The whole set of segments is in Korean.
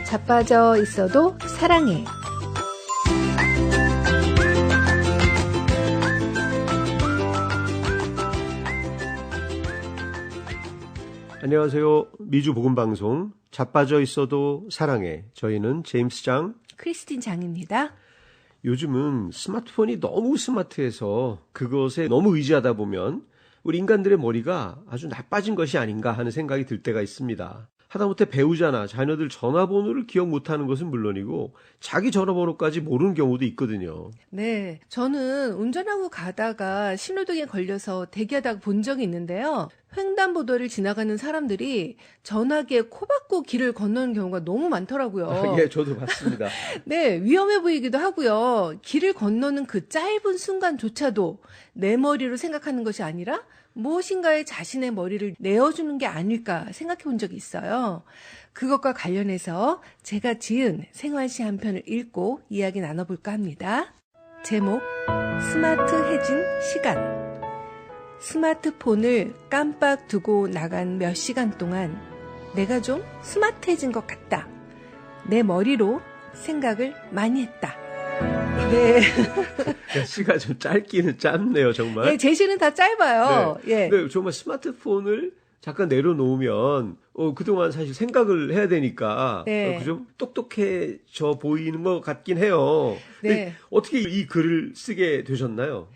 자빠져 있어도 사랑해. 안녕하세요. 미주 복음방송 자빠져 있어도 사랑해. 저희는 제임스 장, 크리스틴 장입니다. 요즘은 스마트폰이 너무 스마트해서 그것에 너무 의지하다 보면 우리 인간들의 머리가 아주 나빠진 것이 아닌가 하는 생각이 들 때가 있습니다. 하다못해 배우자나 자녀들 전화번호를 기억 못하는 것은 물론이고 자기 전화번호까지 모르는 경우도 있거든요. 네, 저는 운전하고 가다가 신호등에 걸려서 대기하다가 본 적이 있는데요. 횡단보도를 지나가는 사람들이 전화기에 코 박고 길을 건너는 경우가 너무 많더라고요. 예, 저도 봤습니다. 네, 위험해 보이기도 하고요. 길을 건너는 그 짧은 순간조차도 내 머리로 생각하는 것이 아니라 무엇인가에 자신의 머리를 내어주는 게 아닐까 생각해 본 적이 있어요. 그것과 관련해서 제가 지은 생활시 한 편을 읽고 이야기 나눠볼까 합니다. 제목, 스마트해진 시간. 스마트폰을 깜빡 두고 나간 몇 시간 동안 내가 좀 스마트해진 것 같다. 내 머리로 생각을 많이 했다. 네. 시가 좀 짧기는 짧네요, 정말. 네, 제시는 다 짧아요. 네. 예. 네, 정말 스마트폰을 잠깐 내려놓으면 그동안 사실 생각을 해야 되니까 네. 좀 똑똑해져 보이는 것 같긴 해요. 네. 어떻게 이 글을 쓰게 되셨나요?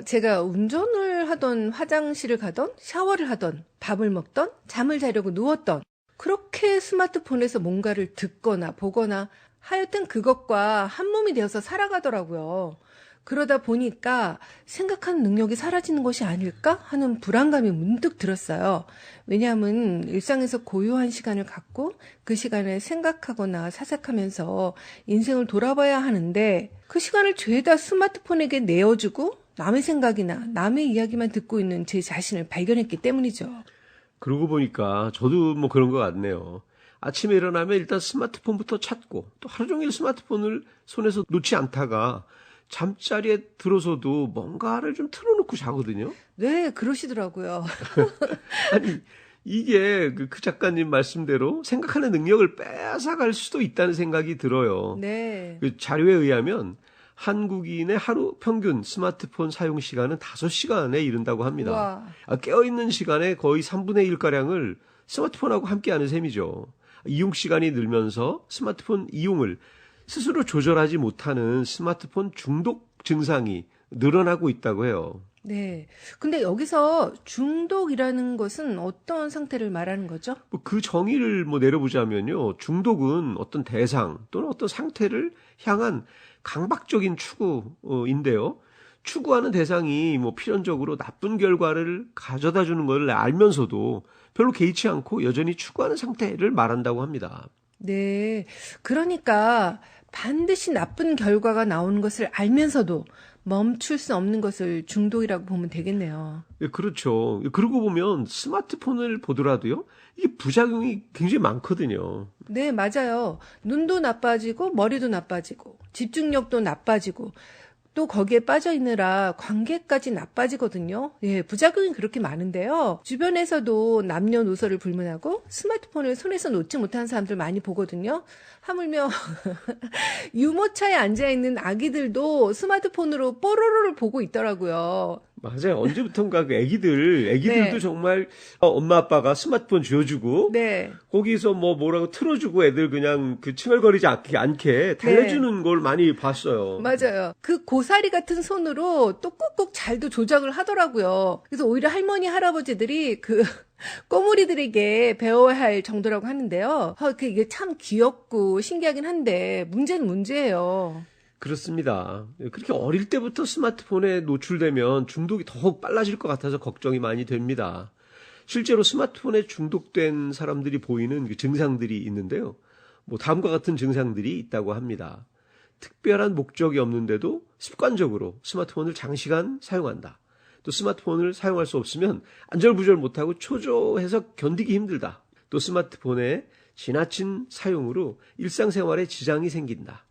제가 운전을 하던, 화장실을 가던, 샤워를 하던, 밥을 먹던, 잠을 자려고 누웠던, 그렇게 스마트폰에서 뭔가를 듣거나 보거나 하여튼 그것과 한 몸이 되어서 살아가더라고요. 그러다 보니까 생각하는 능력이 사라지는 것이 아닐까 하는 불안감이 문득 들었어요. 왜냐하면 일상에서 고요한 시간을 갖고 그 시간에 생각하거나 사색하면서 인생을 돌아봐야 하는데 그 시간을 죄다 스마트폰에게 내어주고 남의 생각이나 남의 이야기만 듣고 있는 제 자신을 발견했기 때문이죠. 그러고 보니까 저도 뭐 그런 것 같네요. 아침에 일어나면 일단 스마트폰부터 찾고 또 하루 종일 스마트폰을 손에서 놓지 않다가 잠자리에 들어서도 뭔가를 좀 틀어놓고 자거든요. 네, 그러시더라고요. 아니 이게 그 작가님 말씀대로 생각하는 능력을 뺏어갈 수도 있다는 생각이 들어요. 네. 그 자료에 의하면 한국인의 하루 평균 스마트폰 사용 시간은 5시간에 이른다고 합니다. 깨어있는 시간의 거의 3분의 1가량을 스마트폰하고 함께하는 셈이죠. 이용 시간이 늘면서 스마트폰 이용을 스스로 조절하지 못하는 스마트폰 중독 증상이 늘어나고 있다고 해요. 네. 근데 여기서 중독이라는 것은 어떤 상태를 말하는 거죠? 그 정의를 내려보자면요. 중독은 어떤 대상 또는 어떤 상태를 향한 강박적인 추구인데요. 추구하는 대상이 필연적으로 나쁜 결과를 가져다 주는 걸 알면서도 별로 개의치 않고 여전히 추구하는 상태를 말한다고 합니다. 네. 그러니까 반드시 나쁜 결과가 나오는 것을 알면서도 멈출 수 없는 것을 중독이라고 보면 되겠네요. 예, 그렇죠. 그러고 보면 스마트폰을 보더라도요. 이게 부작용이 굉장히 많거든요. 네, 맞아요. 눈도 나빠지고 머리도 나빠지고 집중력도 나빠지고 또 거기에 빠져 있느라 관계까지 나빠지거든요. 예, 부작용이 그렇게 많은데요. 주변에서도 남녀노소를 불문하고 스마트폰을 손에서 놓지 못하는 사람들 많이 보거든요. 하물며 유모차에 앉아있는 아기들도 스마트폰으로 뽀로로를 보고 있더라고요. 맞아요. 언제부턴가 그 애기들도 네. 정말 엄마 아빠가 스마트폰 쥐어주고 네. 거기서 뭐라고 틀어주고 애들 그냥 그 칭얼거리지 않게 달래주는 걸 많이 봤어요. 맞아요. 그 고사리 같은 손으로 또 꾹꾹 잘도 조작을 하더라고요. 그래서 오히려 할머니, 할아버지들이 그 꼬물이들에게 배워야 할 정도라고 하는데요. 이게 참 귀엽고 신기하긴 한데 문제는 문제예요. 그렇습니다. 그렇게 어릴 때부터 스마트폰에 노출되면 중독이 더욱 빨라질 것 같아서 걱정이 많이 됩니다. 실제로 스마트폰에 중독된 사람들이 보이는 그 증상들이 있는데요. 다음과 같은 증상들이 있다고 합니다. 특별한 목적이 없는데도 습관적으로 스마트폰을 장시간 사용한다. 또 스마트폰을 사용할 수 없으면 안절부절 못하고 초조해서 견디기 힘들다. 또 스마트폰의 지나친 사용으로 일상생활에 지장이 생긴다.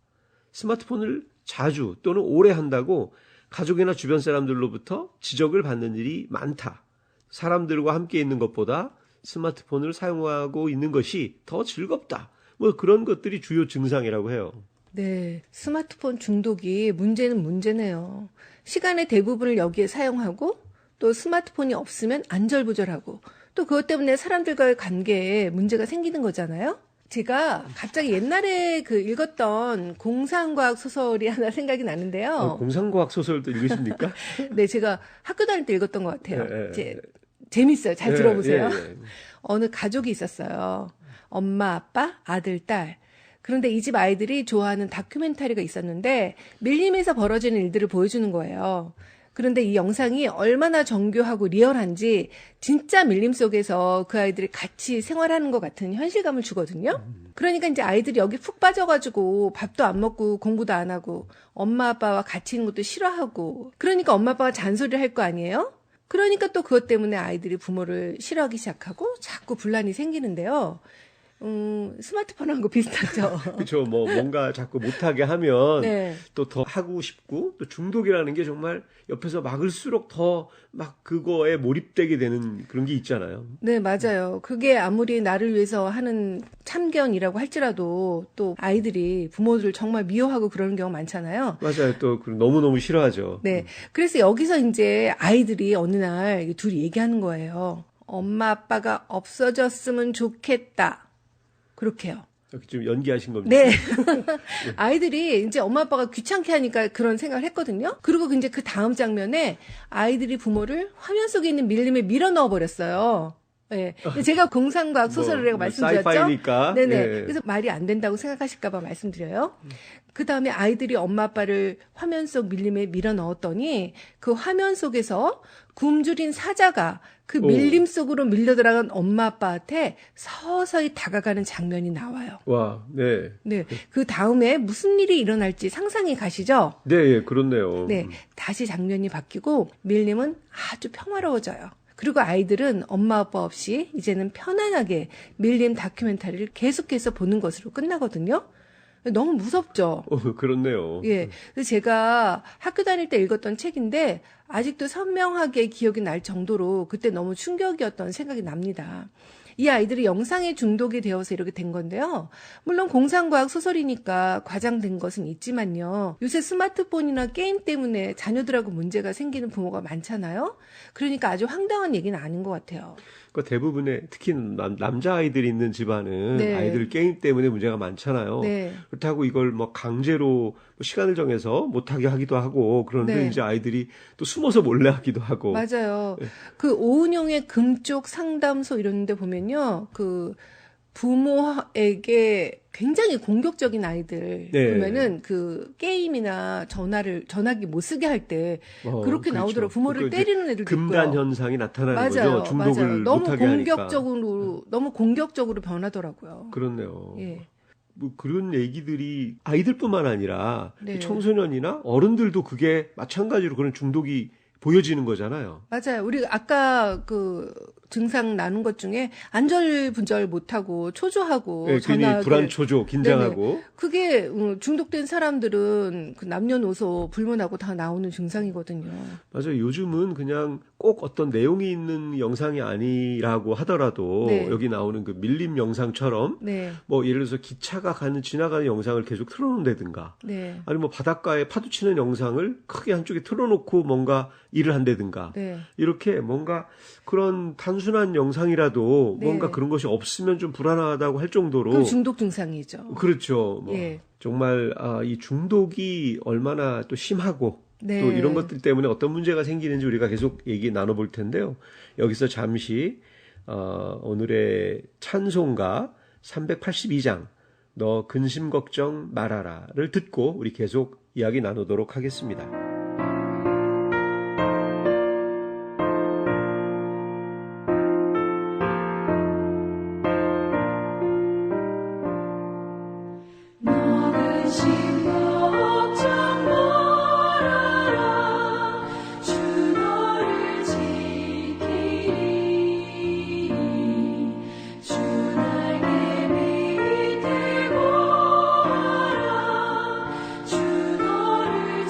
스마트폰을 자주 또는 오래 한다고 가족이나 주변 사람들로부터 지적을 받는 일이 많다. 사람들과 함께 있는 것보다 스마트폰을 사용하고 있는 것이 더 즐겁다. 뭐 그런 것들이 주요 증상이라고 해요. 네, 스마트폰 중독이 문제는 문제네요. 시간의 대부분을 여기에 사용하고 또 스마트폰이 없으면 안절부절하고 또 그것 때문에 사람들과의 관계에 문제가 생기는 거잖아요. 제가 갑자기 옛날에 그 읽었던 공상과학 소설이 하나 생각이 나는데요. 공상과학 소설도 읽으십니까? 네, 제가 학교 다닐 때 읽었던 것 같아요. 예, 예. 이제 재밌어요. 잘 예, 들어보세요. 예, 예. 어느 가족이 있었어요. 엄마, 아빠, 아들, 딸. 그런데 이 집 아이들이 좋아하는 다큐멘터리가 있었는데 밀림에서 벌어지는 일들을 보여주는 거예요. 그런데 이 영상이 얼마나 정교하고 리얼한지 진짜 밀림 속에서 그 아이들이 같이 생활하는 것 같은 현실감을 주거든요. 그러니까 이제 아이들이 여기 푹 빠져가지고 밥도 안 먹고 공부도 안 하고 엄마 아빠와 같이 있는 것도 싫어하고 그러니까 엄마 아빠가 잔소리를 할 거 아니에요? 그러니까 또 그것 때문에 아이들이 부모를 싫어하기 시작하고 자꾸 분란이 생기는데요. 스마트폰하고 비슷하죠. 그렇죠. 뭐 뭔가 자꾸 못하게 하면 네. 또 더 하고 싶고 또 중독이라는 게 정말 옆에서 막을수록 더 막 그거에 몰입되게 되는 그런 게 있잖아요. 네, 맞아요. 그게 아무리 나를 위해서 하는 참견이라고 할지라도 또 아이들이 부모들을 정말 미워하고 그러는 경우가 많잖아요. 맞아요. 또 너무너무 싫어하죠. 네. 그래서 여기서 이제 아이들이 어느 날 둘이 얘기하는 거예요. 엄마 아빠가 없어졌으면 좋겠다. 그렇게요. 이렇게 좀 연기하신 겁니다. 네. 아이들이 이제 엄마 아빠가 귀찮게 하니까 그런 생각을 했거든요. 그리고 이제 그 다음 장면에 아이들이 부모를 화면 속에 있는 밀림에 밀어 넣어 버렸어요. 예. 네. 제가 공상과학 소설을 내가 말씀드렸죠. 사이파이니까. 네네. 예. 그래서 말이 안 된다고 생각하실까봐 말씀드려요. 그 다음에 아이들이 엄마 아빠를 화면 속 밀림에 밀어 넣었더니 그 화면 속에서 굶주린 사자가 그 밀림 속으로 밀려 들어간 엄마 아빠한테 서서히 다가가는 장면이 나와요. 와, 네. 네. 그 다음에 무슨 일이 일어날지 상상이 가시죠? 네, 예, 그렇네요. 네. 다시 장면이 바뀌고 밀림은 아주 평화로워져요. 그리고 아이들은 엄마 아빠 없이 이제는 편안하게 밀림 다큐멘터리를 계속해서 보는 것으로 끝나거든요. 너무 무섭죠? 그렇네요. 예. 그래서 제가 학교 다닐 때 읽었던 책인데 아직도 선명하게 기억이 날 정도로 그때 너무 충격이었던 생각이 납니다. 이 아이들이 영상에 중독이 되어서 이렇게 된 건데요. 물론 공상과학 소설이니까 과장된 것은 있지만요. 요새 스마트폰이나 게임 때문에 자녀들하고 문제가 생기는 부모가 많잖아요. 그러니까 아주 황당한 얘기는 아닌 것 같아요. 그 대부분의 특히 남자 아이들이 있는 집안은 네. 아이들 게임 때문에 문제가 많잖아요. 네. 그렇다고 이걸 뭐 강제로 시간을 정해서 못하게 하기도 하고 그런데 네. 이제 아이들이 또 숨어서 몰래 하기도 하고. 맞아요. 그 오은영의 금쪽 상담소 이런 데 보면요. 그 부모에게 굉장히 공격적인 아이들 네. 보면은 그 게임이나 전화기 못 쓰게 할 때 그렇게 그렇죠. 나오더라고요. 부모를 그러니까 때리는 애들도 금단 있고요. 현상이 나타나는 맞아요. 거죠. 중독을 맞아요. 너무 못하게 하니까. 너무 공격적으로 변하더라고요. 그렇네요. 예. 뭐 그런 얘기들이 아이들뿐만 아니라 네. 청소년이나 어른들도 그게 마찬가지로 그런 중독이 보여지는 거잖아요. 맞아요. 우리 아까 그 증상 나눈 것 중에 안절부절 못하고 초조하고 네, 괜히 전화하기 불안초조, 긴장하고. 네네. 그게 중독된 사람들은 그 남녀노소 불문하고 다 나오는 증상이거든요. 맞아요. 요즘은 그냥 꼭 어떤 내용이 있는 영상이 아니라고 하더라도 네. 여기 나오는 그 밀림 영상처럼 네, 뭐 예를 들어서 기차가 지나가는 영상을 계속 틀어놓는다든가 네, 아니면 뭐 바닷가에 파도 치는 영상을 크게 한쪽에 틀어놓고 뭔가 일을 한다든가 네. 이렇게 뭔가 그런 단순한 영상이라도 네. 뭔가 그런 것이 없으면 좀 불안하다고 할 정도로 그 중독 증상이죠. 그렇죠. 뭐 예. 정말 이 중독이 얼마나 또 심하고 네. 또 이런 것들 때문에 어떤 문제가 생기는지 우리가 계속 얘기 나눠볼 텐데요. 여기서 잠시 오늘의 찬송가 382장 너 근심 걱정 말아라를 듣고 우리 계속 이야기 나누도록 하겠습니다. 주 너를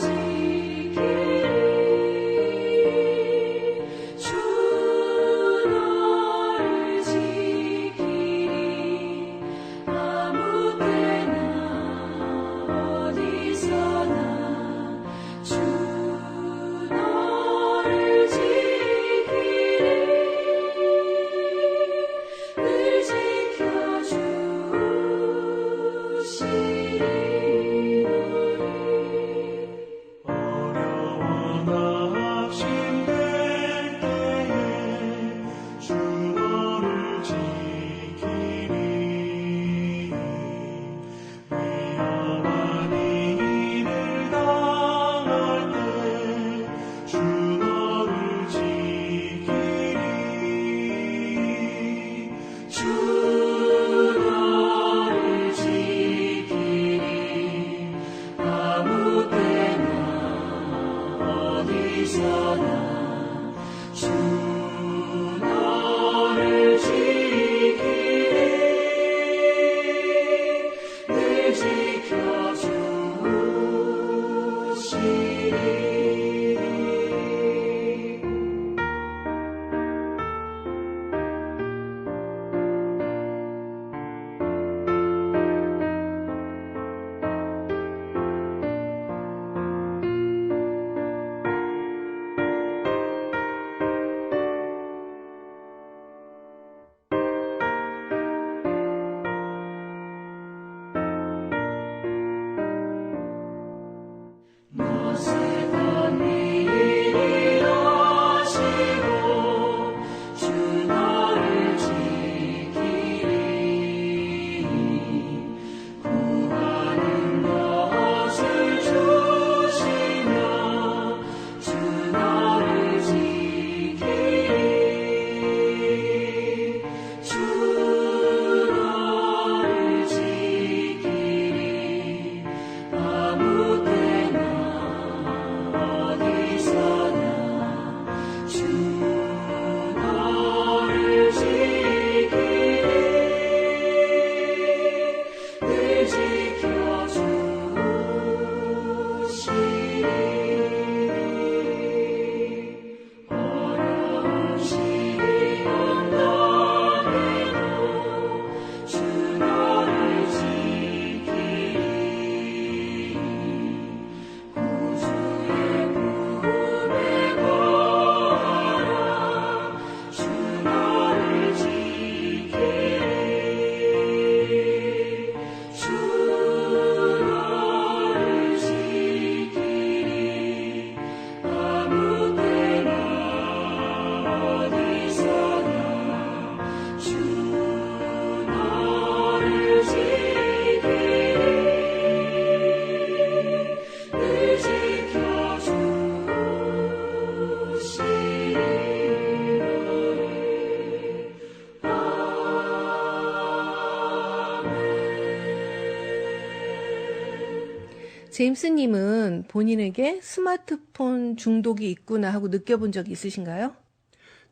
제임스님은 본인에게 스마트폰 중독이 있구나 하고 느껴본 적이 있으신가요?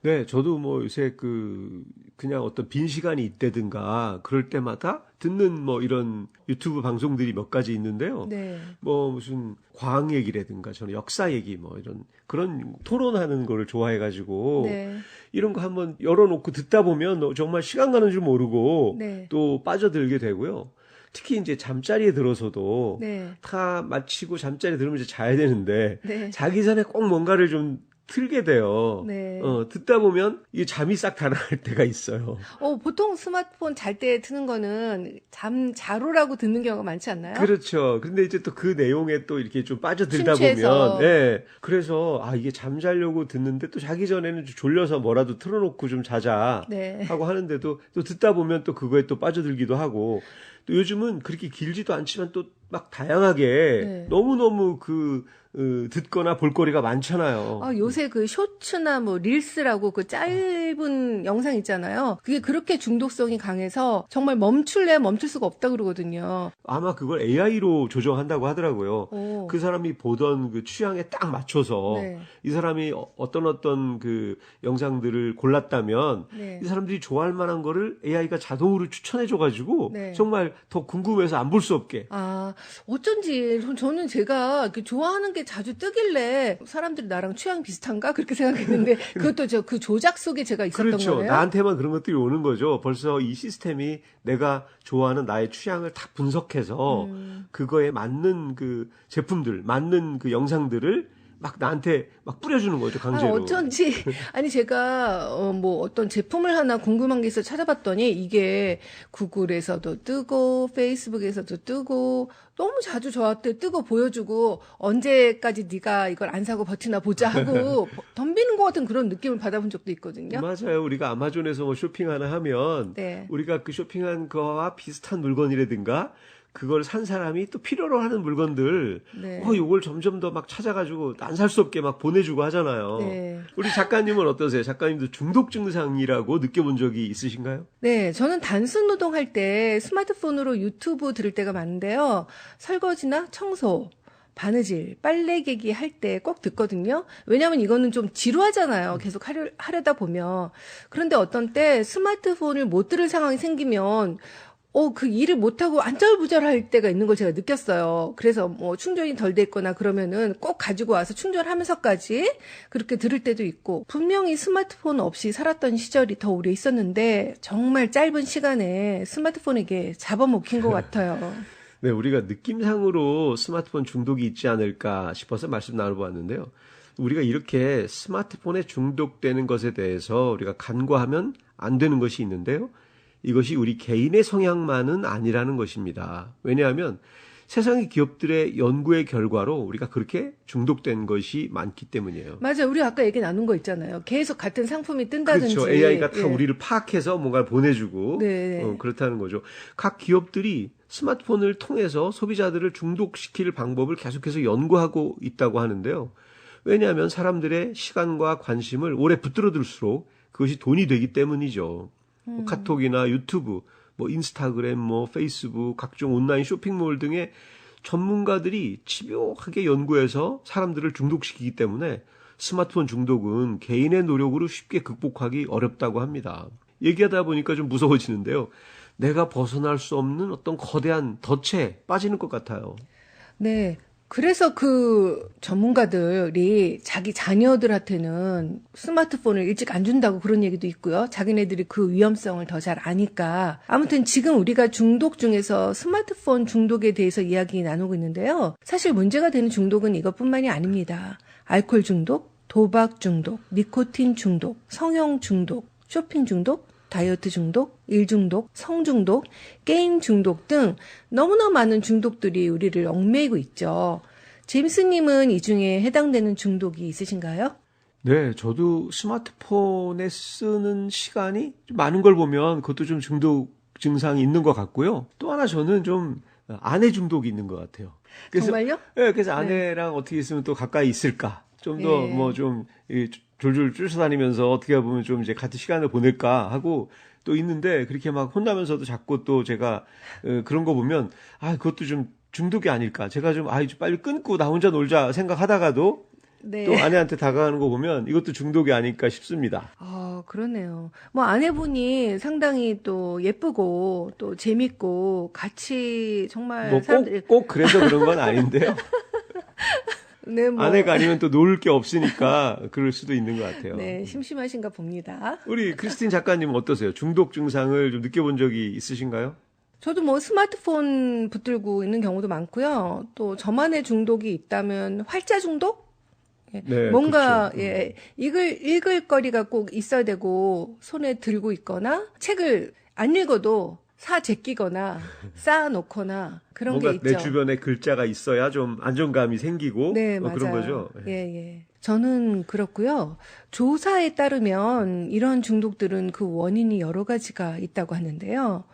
네, 저도 뭐 요새 그냥 어떤 빈 시간이 있다든가 그럴 때마다 듣는 뭐 이런 유튜브 방송들이 몇 가지 있는데요. 네. 뭐 무슨 과학 얘기라든가 저는 역사 얘기 뭐 이런 그런 토론하는 거를 좋아해가지고 네. 이런 거 한번 열어놓고 듣다 보면 정말 시간 가는 줄 모르고 네. 또 빠져들게 되고요. 특히 이제 잠자리에 들어서도 네. 다 마치고 잠자리에 들으면 이제 자야 되는데 네. 자기 전에 꼭 뭔가를 좀 틀게 돼요. 네. 듣다 보면 이게 잠이 싹 달아날 때가 있어요. 보통 스마트폰 잘 때 트는 거는 자로라고 듣는 경우가 많지 않나요? 그렇죠. 근데 이제 또 그 내용에 또 이렇게 좀 빠져들다 심취해서. 보면, 예. 그래서, 이게 잠자려고 듣는데 또 자기 전에는 좀 졸려서 뭐라도 틀어놓고 좀 자자 네. 하고 하는데도 또 듣다 보면 또 그거에 또 빠져들기도 하고 또 요즘은 그렇게 길지도 않지만 또 막 다양하게 네. 너무너무 듣거나 볼거리가 많잖아요. 요새 그 쇼츠나 뭐 릴스라고 그 짧은 영상 있잖아요. 그게 그렇게 중독성이 강해서 정말 멈출래야 멈출 수가 없다 그러거든요. 아마 그걸 AI로 조정한다고 하더라고요. 오. 그 사람이 보던 그 취향에 딱 맞춰서 네. 이 사람이 어떤 그 영상들을 골랐다면 네. 이 사람들이 좋아할 만한 거를 AI가 자동으로 추천해줘가지고 네. 정말 더 궁금해서 안 볼 수 없게. 어쩐지 저는 제가 이렇게 좋아하는 게 자주 뜨길래 사람들이 나랑 취향 비슷한가 그렇게 생각했는데 그것도 그 조작 속에 제가 있었던 그렇죠. 거예요. 나한테만 그런 것들이 오는 거죠. 벌써 이 시스템이 내가 좋아하는 나의 취향을 다 분석해서 그거에 맞는 그 제품들, 맞는 그 영상들을 막 나한테 막 뿌려주는 거죠, 강제로. 어쩐지 제가 뭐 어떤 제품을 하나 궁금한 게 있어 찾아봤더니 이게 구글에서도 뜨고 페이스북에서도 뜨고 너무 자주 저한테 뜨고 보여주고 언제까지 네가 이걸 안 사고 버티나 보자 하고 덤비는 것 같은 그런 느낌을 받아본 적도 있거든요. 맞아요. 우리가 아마존에서 뭐 쇼핑 하나 하면 네. 우리가 그 쇼핑한 거와 비슷한 물건이라든가 그걸 산 사람이 또 필요로 하는 물건들, 네. 요걸 점점 더 막 찾아가지고 안 살 수 없게 막 보내주고 하잖아요. 네. 우리 작가님은 어떠세요? 작가님도 중독 증상이라고 느껴본 적이 있으신가요? 네, 저는 단순 노동할 때 스마트폰으로 유튜브 들을 때가 많은데요. 설거지나 청소, 바느질, 빨래 개기 할 때 꼭 듣거든요. 왜냐하면 이거는 좀 지루하잖아요. 계속 하려다 보면. 그런데 어떤 때 스마트폰을 못 들을 상황이 생기면 그 일을 못하고 안절부절할 때가 있는 걸 제가 느꼈어요. 그래서 뭐 충전이 덜 돼 있거나 그러면은 꼭 가지고 와서 충전하면서까지 그렇게 들을 때도 있고, 분명히 스마트폰 없이 살았던 시절이 더 오래 있었는데 정말 짧은 시간에 스마트폰에게 잡아먹힌 것 같아요. 네, 우리가 느낌상으로 스마트폰 중독이 있지 않을까 싶어서 말씀 나눠보았는데요. 우리가 이렇게 스마트폰에 중독되는 것에 대해서 우리가 간과하면 안 되는 것이 있는데요. 이것이 우리 개인의 성향만은 아니라는 것입니다. 왜냐하면 세상의 기업들의 연구의 결과로 우리가 그렇게 중독된 것이 많기 때문이에요. 맞아요. 우리 아까 얘기 나눈 거 있잖아요. 계속 같은 상품이 뜬다든지. 그렇죠. AI가 다 예. 우리를 파악해서 뭔가를 보내주고 네. 그렇다는 거죠. 각 기업들이 스마트폰을 통해서 소비자들을 중독시킬 방법을 계속해서 연구하고 있다고 하는데요. 왜냐하면 사람들의 시간과 관심을 오래 붙들어둘수록 그것이 돈이 되기 때문이죠. 뭐 카톡이나 유튜브, 뭐 인스타그램, 뭐 페이스북, 각종 온라인 쇼핑몰 등의 전문가들이 집요하게 연구해서 사람들을 중독시키기 때문에 스마트폰 중독은 개인의 노력으로 쉽게 극복하기 어렵다고 합니다. 얘기하다 보니까 좀 무서워지는데요. 내가 벗어날 수 없는 어떤 거대한 덫에 빠지는 것 같아요. 네. 그래서 그 전문가들이 자기 자녀들한테는 스마트폰을 일찍 안 준다고 그런 얘기도 있고요. 자기네들이 그 위험성을 더 잘 아니까. 아무튼 지금 우리가 중독 중에서 스마트폰 중독에 대해서 이야기 나누고 있는데요. 사실 문제가 되는 중독은 이것뿐만이 아닙니다. 알코올 중독, 도박 중독, 니코틴 중독, 성형 중독, 쇼핑 중독, 다이어트 중독, 일 중독, 성 중독, 게임 중독 등 너무나 많은 중독들이 우리를 얽매이고 있죠. 제임스님은 이 중에 해당되는 중독이 있으신가요? 네, 저도 스마트폰에 쓰는 시간이 좀 많은 걸 보면 그것도 좀 중독 증상이 있는 것 같고요. 또 하나 저는 좀 아내 중독이 있는 것 같아요. 정말요? 네, 그래서 아내랑 어떻게 있으면 또 가까이 있을까? 좀 더 네. 뭐 좀 졸졸 쫓아다니면서 어떻게 보면 좀 이제 같은 시간을 보낼까 하고 또 있는데 그렇게 막 혼나면서도 자꾸 또 제가 그런 거 보면 그것도 좀 중독이 아닐까. 제가 좀 빨리 끊고 나 혼자 놀자 생각하다가도 네. 또 아내한테 다가가는 거 보면 이것도 중독이 아닐까 싶습니다. 그러네요. 뭐 아내분이 상당히 또 예쁘고 또 재밌고 같이 정말 뭐 사람들이 꼭 그래서 그런 건 아닌데요. 네, 뭐 아내가 아니면 또 놀 게 없으니까 그럴 수도 있는 것 같아요. 네, 심심하신가 봅니다. 우리 크리스틴 작가님은 어떠세요? 중독 증상을 좀 느껴본 적이 있으신가요? 저도 뭐 스마트폰 붙들고 있는 경우도 많고요. 또 저만의 중독이 있다면 활자 중독? 예, 네, 뭔가 그렇죠. 예, 읽을 거리가 꼭 있어야 되고 손에 들고 있거나 책을 안 읽어도 사 제끼거나 쌓아 놓거나 그런 게 뭔가 있죠. 내 주변에 글자가 있어야 좀 안정감이 생기고 네, 그런 맞아요. 거죠. 예, 예. 저는 그렇고요. 조사에 따르면 이런 중독들은 그 원인이 여러 가지가 있다고 하는데요.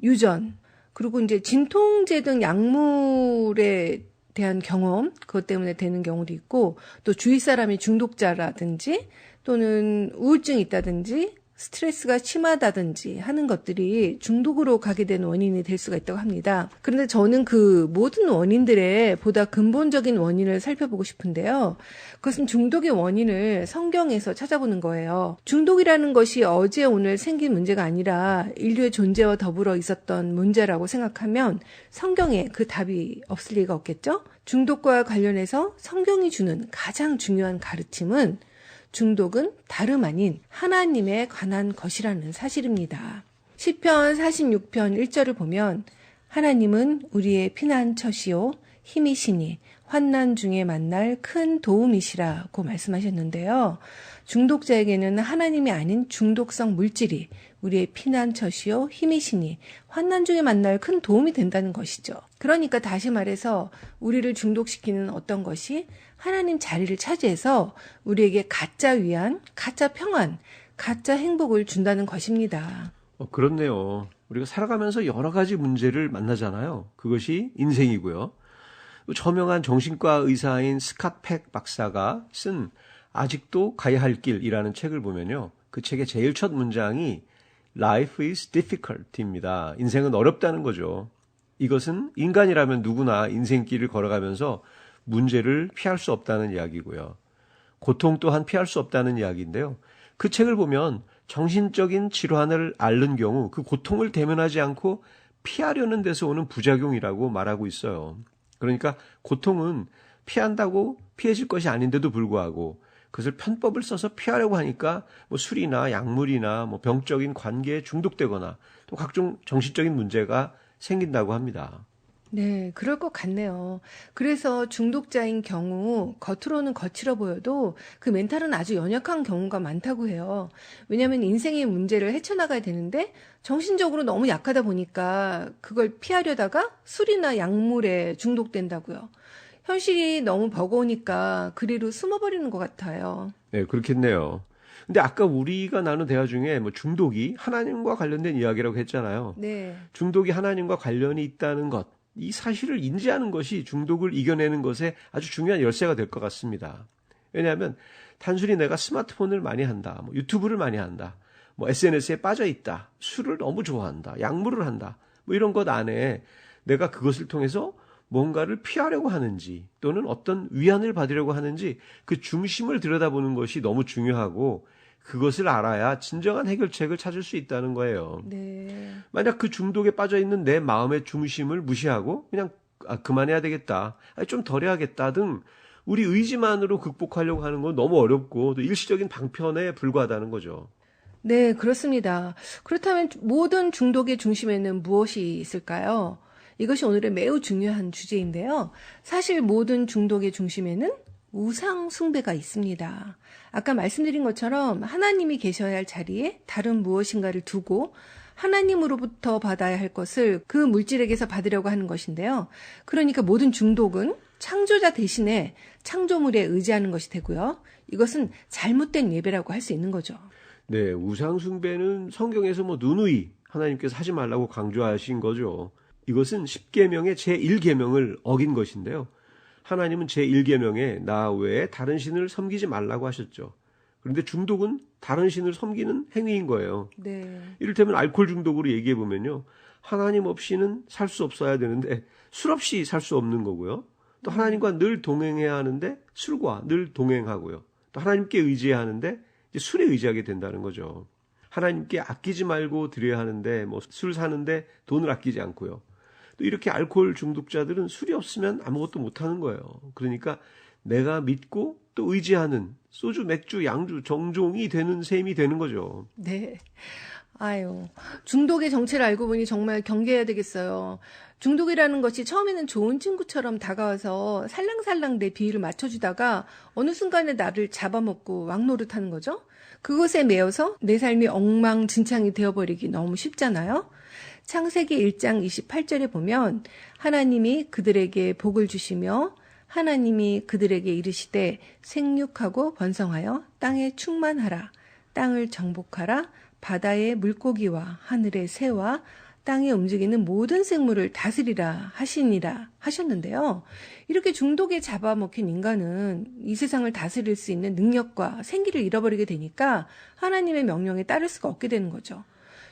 유전, 그리고 이제 진통제 등 약물에 대한 경험, 그것 때문에 되는 경우도 있고, 또 주위 사람이 중독자라든지, 또는 우울증이 있다든지, 스트레스가 심하다든지 하는 것들이 중독으로 가게 되는 원인이 될 수가 있다고 합니다. 그런데 저는 그 모든 원인들의 보다 근본적인 원인을 살펴보고 싶은데요. 그것은 중독의 원인을 성경에서 찾아보는 거예요. 중독이라는 것이 어제 오늘 생긴 문제가 아니라 인류의 존재와 더불어 있었던 문제라고 생각하면 성경에 그 답이 없을 리가 없겠죠? 중독과 관련해서 성경이 주는 가장 중요한 가르침은 중독은 다름 아닌 하나님에 관한 것이라는 사실입니다. 시편 46편 1절을 보면 하나님은 우리의 피난처시요 힘이시니 환난 중에 만날 큰 도움이시라고 말씀하셨는데요. 중독자에게는 하나님이 아닌 중독성 물질이 우리의 피난처시요 힘이시니 환난 중에 만날 큰 도움이 된다는 것이죠. 그러니까 다시 말해서 우리를 중독시키는 어떤 것이 하나님 자리를 차지해서 우리에게 가짜 위안, 가짜 평안, 가짜 행복을 준다는 것입니다. 그렇네요. 우리가 살아가면서 여러 가지 문제를 만나잖아요. 그것이 인생이고요. 저명한 정신과 의사인 스캇 팩 박사가 쓴 아직도 가야 할 길이라는 책을 보면요. 그 책의 제일 첫 문장이 Life is difficult입니다. 인생은 어렵다는 거죠. 이것은 인간이라면 누구나 인생길을 걸어가면서 문제를 피할 수 없다는 이야기고요. 고통 또한 피할 수 없다는 이야기인데요. 그 책을 보면 정신적인 질환을 앓는 경우 그 고통을 대면하지 않고 피하려는 데서 오는 부작용이라고 말하고 있어요. 그러니까 고통은 피한다고 피해질 것이 아닌데도 불구하고 그것을 편법을 써서 피하려고 하니까 뭐 술이나 약물이나 뭐 병적인 관계에 중독되거나 또 각종 정신적인 문제가 생긴다고 합니다. 네, 그럴 것 같네요. 그래서 중독자인 경우 겉으로는 거칠어 보여도 그 멘탈은 아주 연약한 경우가 많다고 해요. 왜냐하면 인생의 문제를 헤쳐나가야 되는데 정신적으로 너무 약하다 보니까 그걸 피하려다가 술이나 약물에 중독된다고요. 현실이 너무 버거우니까 그리로 숨어버리는 것 같아요. 네, 그렇겠네요. 근데 아까 우리가 나눈 대화 중에 뭐 중독이 하나님과 관련된 이야기라고 했잖아요. 네. 중독이 하나님과 관련이 있다는 것, 이 사실을 인지하는 것이 중독을 이겨내는 것에 아주 중요한 열쇠가 될 것 같습니다. 왜냐하면 단순히 내가 스마트폰을 많이 한다, 뭐 유튜브를 많이 한다, 뭐 SNS에 빠져 있다, 술을 너무 좋아한다, 약물을 한다, 뭐 이런 것 안에 내가 그것을 통해서 뭔가를 피하려고 하는지 또는 어떤 위안을 받으려고 하는지 그 중심을 들여다보는 것이 너무 중요하고 그것을 알아야 진정한 해결책을 찾을 수 있다는 거예요. 네. 만약 그 중독에 빠져 있는 내 마음의 중심을 무시하고 그냥 그만해야 되겠다, 좀 덜 해야겠다 등 우리 의지만으로 극복하려고 하는 건 너무 어렵고 또 일시적인 방편에 불과하다는 거죠. 네, 그렇습니다. 그렇다면 모든 중독의 중심에는 무엇이 있을까요? 이것이 오늘의 매우 중요한 주제인데요. 사실 모든 중독의 중심에는 우상 숭배가 있습니다. 아까 말씀드린 것처럼 하나님이 계셔야 할 자리에 다른 무엇인가를 두고 하나님으로부터 받아야 할 것을 그 물질에게서 받으려고 하는 것인데요. 그러니까 모든 중독은 창조자 대신에 창조물에 의지하는 것이 되고요. 이것은 잘못된 예배라고 할 수 있는 거죠. 네, 우상 숭배는 성경에서 뭐 누누이 하나님께서 하지 말라고 강조하신 거죠. 이것은 10계명의 제1계명을 어긴 것인데요. 하나님은 제1계명에 나 외에 다른 신을 섬기지 말라고 하셨죠. 그런데 중독은 다른 신을 섬기는 행위인 거예요. 네. 이를테면 알코올 중독으로 얘기해 보면요. 하나님 없이는 살 수 없어야 되는데 술 없이 살 수 없는 거고요. 또 하나님과 늘 동행해야 하는데 술과 늘 동행하고요. 또 하나님께 의지해야 하는데 이제 술에 의지하게 된다는 거죠. 하나님께 아끼지 말고 드려야 하는데 뭐 술 사는데 돈을 아끼지 않고요. 또 이렇게 알코올 중독자들은 술이 없으면 아무것도 못하는 거예요. 그러니까 내가 믿고 또 의지하는 소주, 맥주, 양주, 정종이 되는 셈이 되는 거죠. 네. 아유, 중독의 정체를 알고 보니 정말 경계해야 되겠어요. 중독이라는 것이 처음에는 좋은 친구처럼 다가와서 살랑살랑 내 비위를 맞춰주다가 어느 순간에 나를 잡아먹고 왕노릇하는 거죠. 그것에 매여서 내 삶이 엉망진창이 되어버리기 너무 쉽잖아요. 창세기 1장 28절에 보면 하나님이 그들에게 복을 주시며 하나님이 그들에게 이르시되 생육하고 번성하여 땅에 충만하라. 땅을 정복하라. 바다의 물고기와 하늘의 새와 땅에 움직이는 모든 생물을 다스리라 하시니라 하셨는데요. 이렇게 중독에 잡아먹힌 인간은 이 세상을 다스릴 수 있는 능력과 생기를 잃어버리게 되니까 하나님의 명령에 따를 수가 없게 되는 거죠.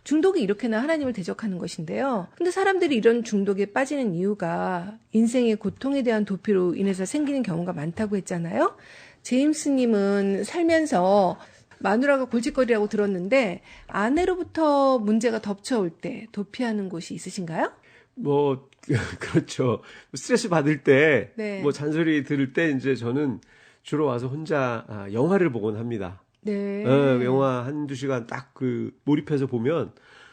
중독이 이렇게나 하나님을 대적하는 것인데요. 근데 사람들이 이런 중독에 빠지는 이유가 인생의 고통에 대한 도피로 인해서 생기는 경우가 많다고 했잖아요. 제임스님은 살면서 마누라가 골칫거리라고 들었는데 아내로부터 문제가 덮쳐올 때 도피하는 곳이 있으신가요? 뭐 그렇죠. 스트레스 받을 때, 네. 뭐 잔소리 들을 때 이제 저는 주로 와서 혼자 영화를 보곤 합니다. 네. 영화 한두 시간 딱 몰입해서 보면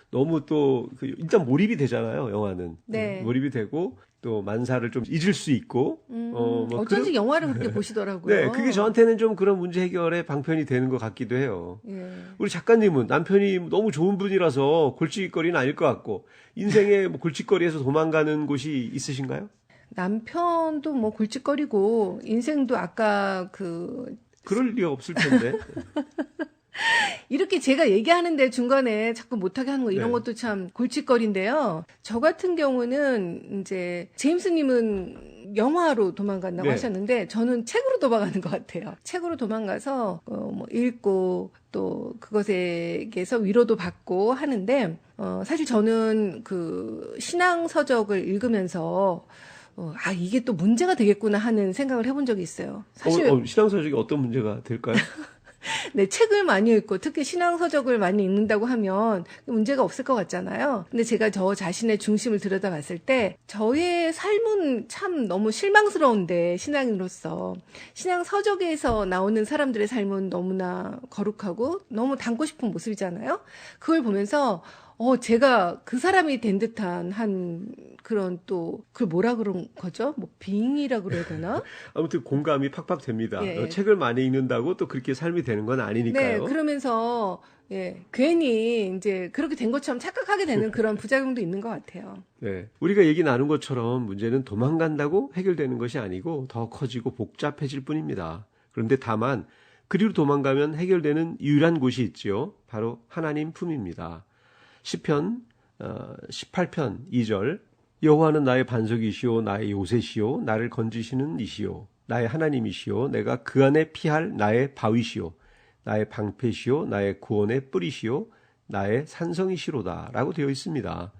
너무 또 일단 몰입이 되잖아요. 영화는. 네. 몰입이 되고 또 만사를 좀 잊을 수 있고. 뭐 어쩐지 영화를 그렇게 보시더라고요. 네, 그게 저한테는 좀 그런 문제 해결의 방편이 되는 것 같기도 해요. 예. 우리 작가님은 남편이 너무 좋은 분이라서 골칫거리는 아닐 것 같고 인생의 뭐 골칫거리에서 도망가는 곳이 있으신가요? 남편도 뭐 골칫거리고 인생도 아까 그럴 리가 없을 텐데. 이렇게 제가 얘기하는데 중간에 자꾸 못하게 하는 거 이런 네. 것도 참 골칫거리인데요. 저 같은 경우는 이제 제임스님은 영화로 도망간다고 네. 하셨는데 저는 책으로 도망가는 것 같아요. 책으로 도망가서 뭐 읽고 또 그것에게서 위로도 받고 하는데 사실 저는 신앙 서적을 읽으면서 이게 또 문제가 되겠구나 하는 생각을 해본 적이 있어요. 사실 신앙서적이 어떤 문제가 될까요? 네, 책을 많이 읽고 특히 신앙서적을 많이 읽는다고 하면 문제가 없을 것 같잖아요. 근데 제가 저 자신의 중심을 들여다봤을 때 저의 삶은 참 너무 실망스러운데 신앙인으로서 신앙서적에서 나오는 사람들의 삶은 너무나 거룩하고 너무 닮고 싶은 모습이잖아요. 그걸 보면서 제가 그 사람이 된 듯한 그런 그걸 뭐라 그런 거죠? 뭐 빙이라 그래야 되나? 아무튼 공감이 팍팍 됩니다. 예. 책을 많이 읽는다고 또 그렇게 삶이 되는 건 아니니까요. 네, 그러면서 괜히 이제 그렇게 된 것처럼 착각하게 되는 그런 부작용도 있는 것 같아요. 네, 우리가 얘기 나눈 것처럼 문제는 도망간다고 해결되는 것이 아니고 더 커지고 복잡해질 뿐입니다. 그런데 다만 그리로 도망가면 해결되는 유일한 곳이 있지요. 바로 하나님 품입니다. 시편 18편 2절 여호와는 나의 반석이시오 나의 요새시오 나를 건지시는 이시오 나의 하나님이시오 내가 그 안에 피할 나의 바위시오 나의 방패시오 나의 구원의 뿌리시오 나의 산성이시로다 라고 되어 있습니다.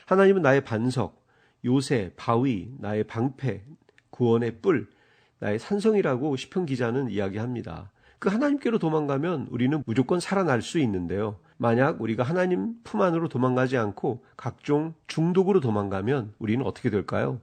하나님은 나의 반석, 요새, 바위, 나의 방패, 구원의 뿔, 나의 산성이라고 시편 기자는 이야기합니다. 그 하나님께로 도망가면 우리는 무조건 살아날 수 있는데요. 만약 우리가 하나님 품 안으로 도망가지 않고 각종 중독으로 도망가면 우리는 어떻게 될까요?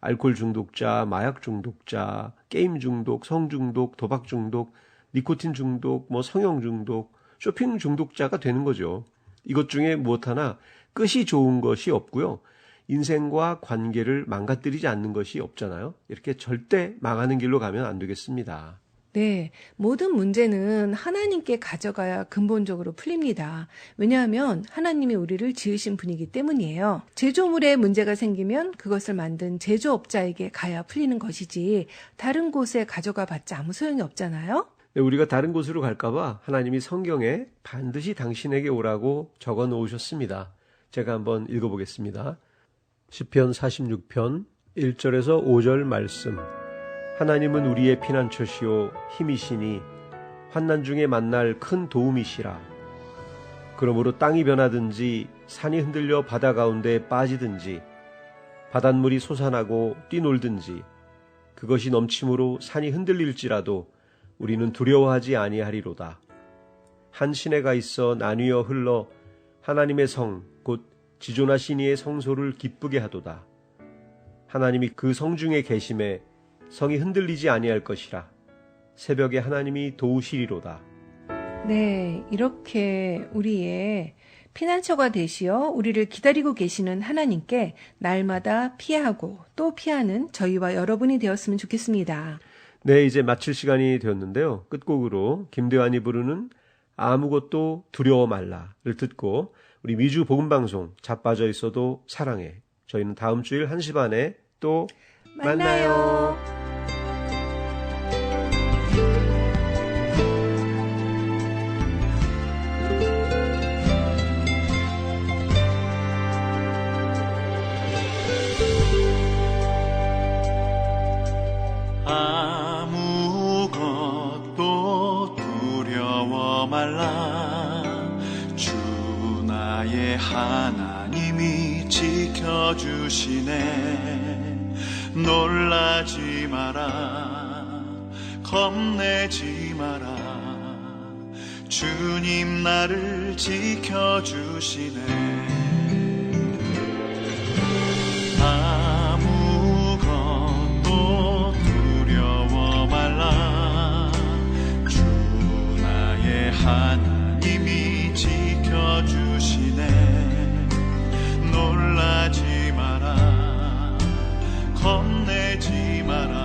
알코올 중독자, 마약 중독자, 게임 중독, 성 중독, 도박 중독, 니코틴 중독, 성형 중독, 쇼핑 중독자가 되는 거죠. 이것 중에 무엇 하나 끝이 좋은 것이 없고요. 인생과 관계를 망가뜨리지 않는 것이 없잖아요. 이렇게 절대 망하는 길로 가면 안 되겠습니다. 네, 모든 문제는 하나님께 가져가야 근본적으로 풀립니다. 왜냐하면 하나님이 우리를 지으신 분이기 때문이에요. 제조물에 문제가 생기면 그것을 만든 제조업자에게 가야 풀리는 것이지 다른 곳에 가져가 봤자 아무 소용이 없잖아요. 네, 우리가 다른 곳으로 갈까봐 하나님이 성경에 반드시 당신에게 오라고 적어 놓으셨습니다. 제가 한번 읽어보겠습니다. 시편 46편 1절에서 5절 말씀. 하나님은 우리의 피난처시요 힘이시니 환난 중에 만날 큰 도움이시라. 그러므로 땅이 변하든지 산이 흔들려 바다 가운데 빠지든지 바닷물이 솟아나고 뛰놀든지 그것이 넘침으로 산이 흔들릴지라도 우리는 두려워하지 아니하리로다. 한 시내가 있어 나뉘어 흘러 하나님의 성 곧 지존하신 이의 성소를 기쁘게 하도다. 하나님이 그 성 중에 계심에 성이 흔들리지 아니할 것이라. 새벽에 하나님이 도우시리로다. 네, 이렇게 우리의 피난처가 되시어 우리를 기다리고 계시는 하나님께 날마다 피하고 또 피하는 저희와 여러분이 되었으면 좋겠습니다. 네, 이제 마칠 시간이 되었는데요. 끝곡으로 김대환이 부르는 아무것도 두려워 말라를 듣고 우리 미주 복음방송 자빠져 있어도 사랑해. 저희는 다음 주일 1시 반에 또 만나요. 아무것도 두려워 말라. 주 나의 하나님이 지켜주시네. 놀라지 마라. 겁내지 마라. 주님 나를 지켜주시네. 아무것도 두려워 말라. 주 나의 하나님이 지켜주시네. 놀라지 마라. 겁내지 마라.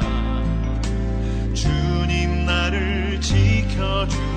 주님 나를 지켜주시네.